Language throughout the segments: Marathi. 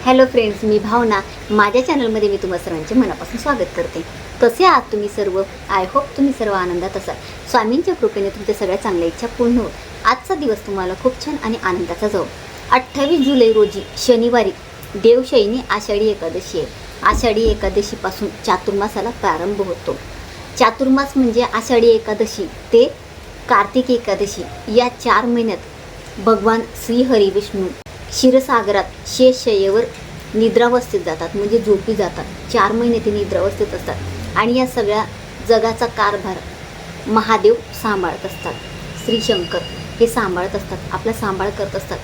हॅलो फ्रेंड्स, मी भावना. माझ्या चॅनलमध्ये मी तुम्हा सर्वांचे मनापासून स्वागत करते. कसे आहात तुम्ही सर्व? आय होप तुम्ही सर्व आनंदात असाल. स्वामींच्या कृपेने तुमच्या सगळ्या चांगल्या इच्छा पूर्ण होत. आजचा दिवस तुम्हाला खूप छान आणि आनंदाचा जाऊ. 28 जुलै रोजी शनिवारी देवशयनी आषाढी एकादशी आहे. आषाढी एकादशीपासून चातुर्मासाला प्रारंभ होतो. चातुर्मास म्हणजे आषाढी एकादशी ते कार्तिक एकादशी या 4 महिन्यात भगवान श्रीहरी विष्णू क्षीरसागरात शेषशय्येवर निद्रावस्थेत जातात, म्हणजे झोपी जातात. 4 महिने ते निद्रावस्थेत असतात आणि या सगळ्या जगाचा कारभार महादेव सांभाळत असतात. श्री शंकर हे सांभाळत असतात, आपला सांभाळ करत असतात.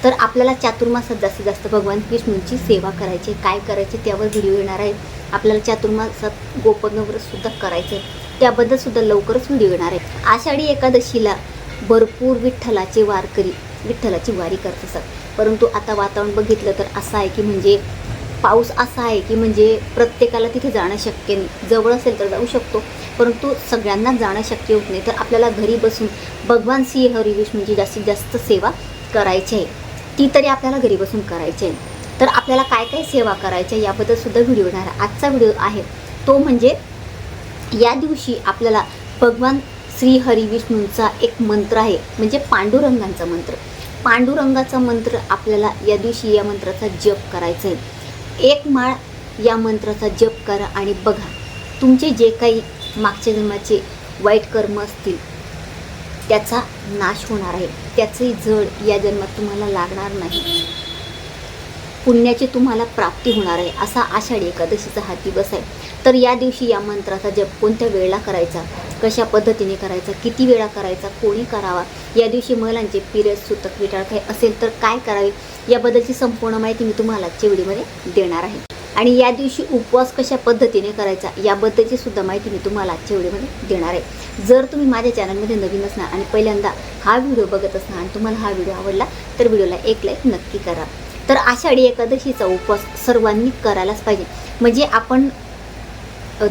तर आपल्याला चातुर्मासात जास्तीत जास्त भगवान विष्णूंची सेवा करायची. काय करायचे त्यावर व्हिडिओ येणार आहे. आपल्याला चातुर्मासात गोपनव्रतसुद्धा करायचं आहे, त्याबद्दलसुद्धा लवकरच व्हिडिओ येणार आहे. आषाढी एकादशीला भरपूर विठ्ठलाचे वारकरी विठ्ठलाची वारी करत असतात. परंतु आता वातावरण बघितलं तर असं आहे की म्हणजे पाऊस असा आहे की म्हणजे प्रत्येकाला तिथे जाणं शक्य नाही. जवळ असेल तर जाऊ शकतो, परंतु सगळ्यांनाच जाणं शक्य होत नाही. तर आपल्याला घरी बसून भगवान श्री हरी विष्णूंची जास्तीत जास्त सेवा करायची आहे. ती तरी आपल्याला घरी बसून करायची आहे. तर आपल्याला काय काय सेवा करायची आहे याबद्दलसुद्धा व्हिडिओ येणार आहे. आजचा व्हिडिओ आहे तो म्हणजे या दिवशी आपल्याला भगवान श्री हरी विष्णूंचा एक मंत्र आहे, म्हणजे पांडुरंगांचा मंत्र. पांडुरंगाचा मंत्र आपल्याला या दिवशी या मंत्राचा जप करायचा आहे. 1 माळ या मंत्राचा जप करा आणि बघा तुमचे जे काही मागच्या जन्माचे वाईट कर्म असतील त्याचा नाश होणार आहे. त्याचंही जड या जन्मात तुम्हाला लागणार नाही. पुण्याची तुम्हाला प्राप्ती होणार आहे. असा आषाढी एकादशीचा हा दिवस आहे. तर या दिवशी या मंत्राचा जप कोणत्या वेळेला करायचा, कशा पद्धतीने करायचा, किती वेळा करायचा, कोणी करावा, या दिवशी महिलांचे पिरियड सुतक विटाळ काही असेल तर काय करावे याबद्दलची संपूर्ण माहिती मी तुम्हाला आजच्या व्हिडिओमध्ये देणार आहे. आणि या दिवशी उपवास कशा पद्धतीने करायचा याबद्दलची सुद्धा माहिती मी तुम्हाला आजच्या व्हिडिओमध्ये देणार आहे. जर तुम्ही माझ्या चॅनलमध्ये नवीन असणार आणि पहिल्यांदा हा व्हिडिओ बघत असणार आणि तुम्हाला हा व्हिडिओ आवडला तर व्हिडिओला एक लाईक नक्की करा. तर आषाढी एकादशीचा उपवास सर्वांनी करायलाच पाहिजे. म्हणजे आपण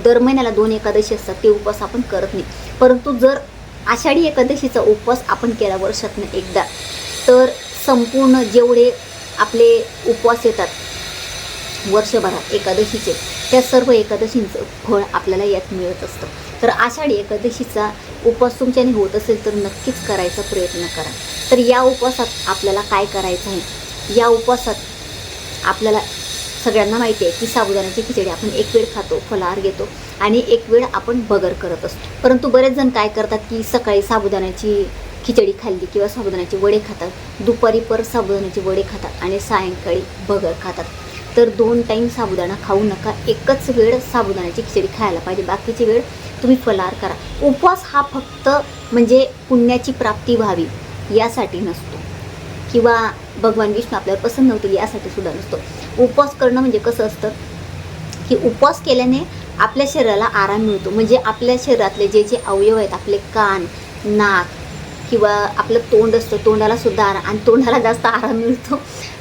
दर महिन्याला 2 एकादशी असतात, ते उपवास आपण करत नाही. परंतु जर आषाढी एकादशीचा उपवास आपण केला वर्षातून एकदा, तर संपूर्ण जेवढे आपले उपवास येतात वर्षभरात एकादशीचे, त्या सर्व एकादशींचं फळ आपल्याला यात मिळत असतं. तर आषाढी एकादशीचा उपवास तुमच्याने होत असेल तर नक्कीच करायचा प्रयत्न करा. तर या उपवासात आपल्याला काय करायचं आहे, या उपवासात आपल्याला सगळ्यांना माहिती आहे की साबुदाण्याची खिचडी आपण एक वेळ खातो, फलाहार घेतो आणि एक वेळ आपण भगर करत असतो. परंतु बरेच जण काय करतात की सकाळी साबुदाण्याची खिचडी खाल्ली किंवा साबुदाण्याचे वडे खातात, दुपारी परत साबुदाण्याचे वडे खातात आणि सायंकाळी भगर खातात. तर 2 टाईम साबुदाणा खाऊ नका. एकच वेळ साबुदाण्याची खिचडी खायला पाहिजे. बाकीची वेळ तुम्ही फलाहार करा. उपवास हा फक्त म्हणजे पुण्याची प्राप्ती व्हावी यासाठी नसतो किंवा भगवान विष्णू आपल्याला पसंत नव्हतील यासाठी सुद्धा नसतो. उपवास करणं म्हणजे कसं असतं की उपवास केल्याने आपल्या शरीराला आराम मिळतो. म्हणजे आपल्या शरीरातले जे जे अवयव आहेत, आपले कान, नाक किंवा आपलं तोंड असतं, तोंडाला सुद्धा आराम, आणि तोंडाला जास्त आराम मिळतो.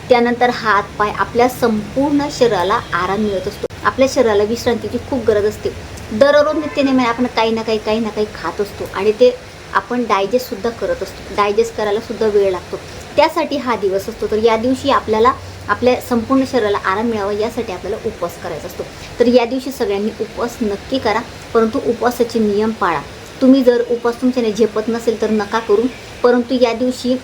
त्यानंतर हात पाय, आपल्या संपूर्ण शरीराला आराम मिळत असतो. आपल्या शरीराला विश्रांतीची खूप गरज असते. दररोज नित्यनेमाने आपण काही ना काही खात असतो आणि ते आपण डायजेस्टसुद्धा करत असतो. डायजेस्ट करायला सुद्धा वेळ लागतो. त्यासाठी हा दिवस असतो. तर या दिवशी आपल्याला आपल्या संपूर्ण शरीराला आराम मिळावा यासाठी आपल्याला उपवास करायचा असतो. तर या दिवशी सगळ्यांनी उपवास नक्की करा, परंतु उपवासाचे नियम पाळा. तुम्ही जर उपवास तुमच्याने झेपत नसेल तर नका करू. परंतु या दिवशी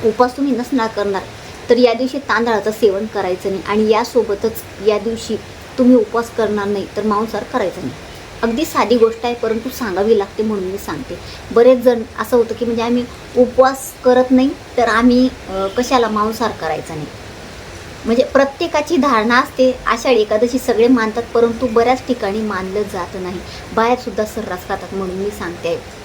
उपवास तुम्ही नसणार करणार तर या दिवशी तांदळाचं सेवन करायचं नाही. आणि यासोबतच या दिवशी तुम्ही उपवास करणार नाही तर मांसाहार करायचं नाही. अगदी साधी गोष्ट आहे, परंतु सांगावी लागते म्हणून मी सांगते. बरेच जण असं होतं की म्हणजे आम्ही उपवास करत नाही तर आम्ही कशाला मांसाहार करायचा नाही. म्हणजे प्रत्येकाची धारणा असते. आषाढी एकादशी सगळे मानतात, परंतु बऱ्याच ठिकाणी मानलं जात नाही. बाहेरसुद्धा सर्रास खातात म्हणून मी सांगते आहे.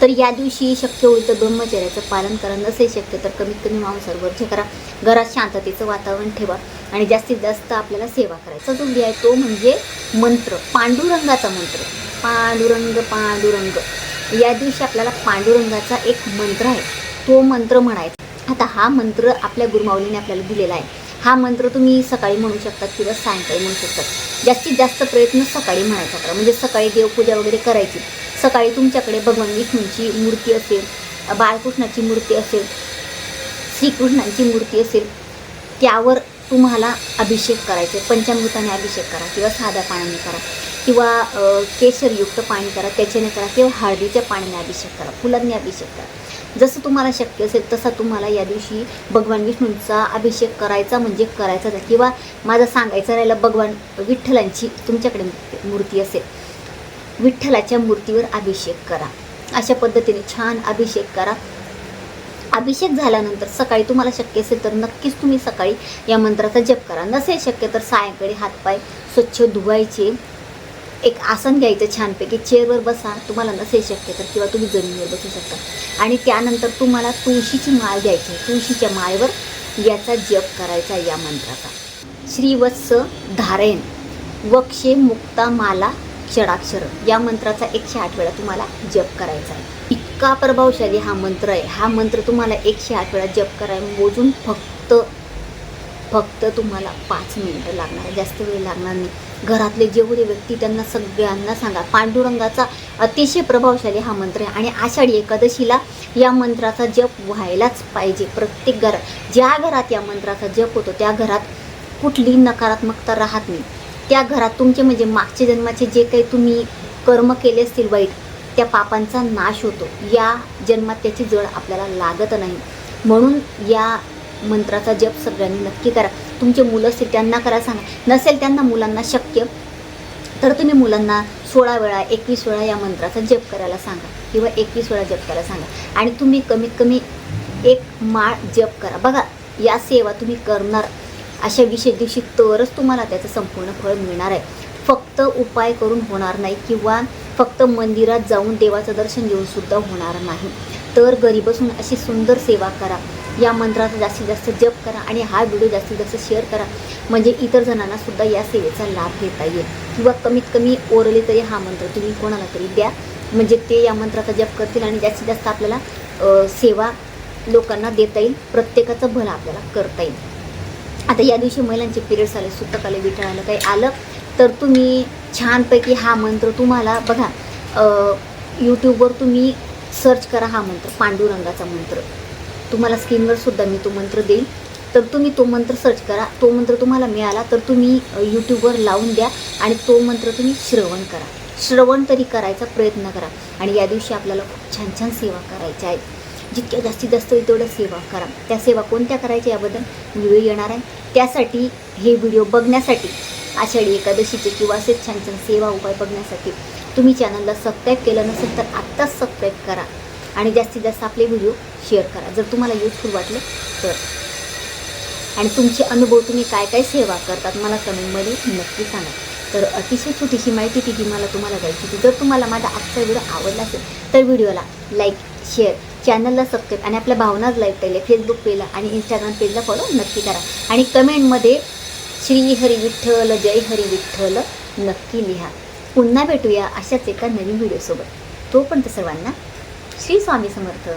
तर या दिवशी शक्य होईल तर ब्रह्मचर्याचं पालन करा. नसेल शक्य तर कमीत कमी मांसाहार वर्ज्य करा. घरात शांततेचं वातावरण ठेवा आणि जास्तीत जास्त आपल्याला सेवा करायचा जो आहे तो म्हणजे मंत्र, पांडुरंगाचा मंत्र. पांडुरंग पांडुरंग या दिवशी आपल्याला पांडुरंगाचा एक मंत्र आहे, तो मंत्र म्हणायचा. आता हा मंत्र आपल्या गुरुमाऊलीने आपल्याला दिलेला आहे. हा मंत्र तुम्ही सकाळी म्हणू शकतात किंवा सायंकाळी म्हणू शकतात. जास्तीत जास्त प्रयत्न सकाळी म्हणायचा करा. म्हणजे सकाळी देवपूजा वगैरे करायची. सकाळी तुमच्याकडे भगवान विष्णूंची मूर्ती असेल, बाळकृष्णाची मूर्ती असेल, श्रीकृष्णांची मूर्ती असेल, त्यावर तुम्हाला अभिषेक करायचे, पंचामृताने अभिषेक करा किंवा साध्या पाण्याने करा किंवा केशरयुक्त पाणी करा त्याच्याने करा किंवा हळदीच्या पाण्याने अभिषेक करा, फुलांनी अभिषेक करा. जसं तुम्हाला शक्य असेल तसा तुम्हाला या दिवशी भगवान विष्णूंचा अभिषेक करायचा म्हणजे करायचाच आहे. किंवा माझं सांगायचं राहिलं, भगवान विठ्ठलांची तुमच्याकडे मूर्ती असेल, विठ्ठलाच्या मूर्तीवर अभिषेक करा. अशा पद्धतीने छान अभिषेक करा. अभिषेक झाल्यानंतर सकाळी तुम्हाला शक्य असेल तर नक्कीच तुम्ही सकाळी या मंत्राचा जप करा. नसेल शक्य तर सायंकाळी हातपाय स्वच्छ धुवायचे, एक आसन घ्यायचं छानपैकी, चेअरवर बसा तुम्हाला नसेल शक्य तर, किंवा तुम्ही जमिनीवर बसू शकता. आणि त्यानंतर तुम्हाला तुळशीची माळ घ्यायची, तुळशीच्या माळेवर याचा जप करायचा या मंत्राचा. श्रीवत्स धारेन वक्षे मुक्ता माला षडाक्षर या मंत्राचा 108 वेळा तुम्हाला जप करायचा आहे. इतका प्रभावशाली हा मंत्र आहे. हा मंत्र तुम्हाला 108 वेळा जप करायला मोजून फक्त तुम्हाला 5 मिनिटं लागणार आहे, जास्त वेळ लागणार नाही. घरातले जेवढे व्यक्ती त्यांना सगळ्यांना सांगा. पांडुरंगाचा अतिशय प्रभावशाली हा मंत्र आहे आणि आषाढी एकादशीला या मंत्राचा जप व्हायलाच पाहिजे. प्रत्येक घरात, ज्या घरात या मंत्राचा जप होतो त्या घरात कुठली नकारात्मकता राहत नाही. त्या घरात तुमचे म्हणजे मागच्या जन्माचे जे काही तुम्ही कर्म केले असतील वाईट, त्या पापांचा नाश होतो. या जन्मात त्याची जड आपल्याला लागत नाही. म्हणून या मंत्राचा जप सगळ्यांनी नक्की करा. तुमचे मुलं असतील त्यांना करा सांगा. नसेल त्यांना मुलांना शक्य तर तुम्ही मुलांना 16 वेळा 21 वेळा या मंत्राचा जप करायला सांगा किंवा 21 वेळा जप करायला सांगा. आणि तुम्ही कमीत कमी 1 माळ जप करा. बघा, या सेवा तुम्ही करणार अशा विशेष दिवशी तरच तुम्हाला त्याचं संपूर्ण फळ मिळणार आहे. फक्त उपाय करून होणार नाही किंवा फक्त मंदिरात जाऊन देवाचं दर्शन घेऊन सुद्धा होणार नाही. तर घरी बसून अशी सुंदर सेवा करा. या मंत्राचा जास्तीत जास्त जप करा आणि हा व्हिडिओ जास्तीत जास्त शेअर करा, म्हणजे इतर जणांना सुद्धा या सेवेचा लाभ घेता येईल. किंवा कमीत कमी ओरली तरी हा मंत्र तुम्ही कोणाला तरी द्या, म्हणजे ते या मंत्राचा जप करतील आणि जास्तीत जास्त आपल्याला सेवा लोकांना देता येईल. प्रत्येकाचं भलं आपल्याला करता येईल. आता या दिवशी महिलांचे पिरियड्स आले, सुतक आले, विटाळालं काही आलं तर तुम्ही छानपैकी हा मंत्र तुम्हाला बघा, यूट्यूबवर तुम्ही सर्च करा हा मंत्र, पांडुरंगाचा मंत्र. तुम्हाला स्क्रीनवर सुद्धा मी तो मंत्र देईल, तर तुम्ही तो मंत्र सर्च करा. तो मंत्र तुम्हाला मिळाला तर तुम्ही यूट्यूबवर लावून द्या आणि तो मंत्र तुम्ही श्रवण करा. श्रवण तरी करायचा प्रयत्न करा. आणि या दिवशी आपल्याला खूप छान छान सेवा करायच्या आहेत. जितक्या जास्तीत जास्त होईल तेवढ्या सेवा करा. त्या सेवा कोणत्या करायच्या याबद्दल व्हिडिओ येणार आहे. त्यासाठी हे व्हिडिओ बघण्यासाठी, आषाढी एकादशीचे किंवा असेच छान छान सेवा उपाय बघण्यासाठी तुम्ही चॅनलला सबस्क्राईब केलं नसेल तर आत्ताच सबस्क्राईब करा आणि जास्तीत जास्त आपले व्हिडिओ शेअर करा जर तुम्हाला युजफुल वाटलं तर. आणि तुमचे अनुभव, तुम्ही काय काय सेवा करतात मला कमेंटमध्ये नक्की सांगा. तर अतिशय छोटीशी माहिती ती मला तुम्हाला द्यायची होती. जर तुम्हाला माझा आजचा व्हिडिओ आवडला असेल तर व्हिडिओला लाईक, शेअर, चॅनलला सबस्क्राईब आणि आपल्या भावनाच लाईक केले, फेसबुक पेजला आणि इंस्टाग्राम पेजला फॉलो नक्की करा. आणि कमेंटमध्ये श्री हरी विठ्ठल, जय हरी विठ्ठल नक्की लिहा. पुन्हा भेटूया अशाच एका नवीन व्हिडिओसोबत. तोपर्यंत सर्वांना श्री स्वामी समर्थ.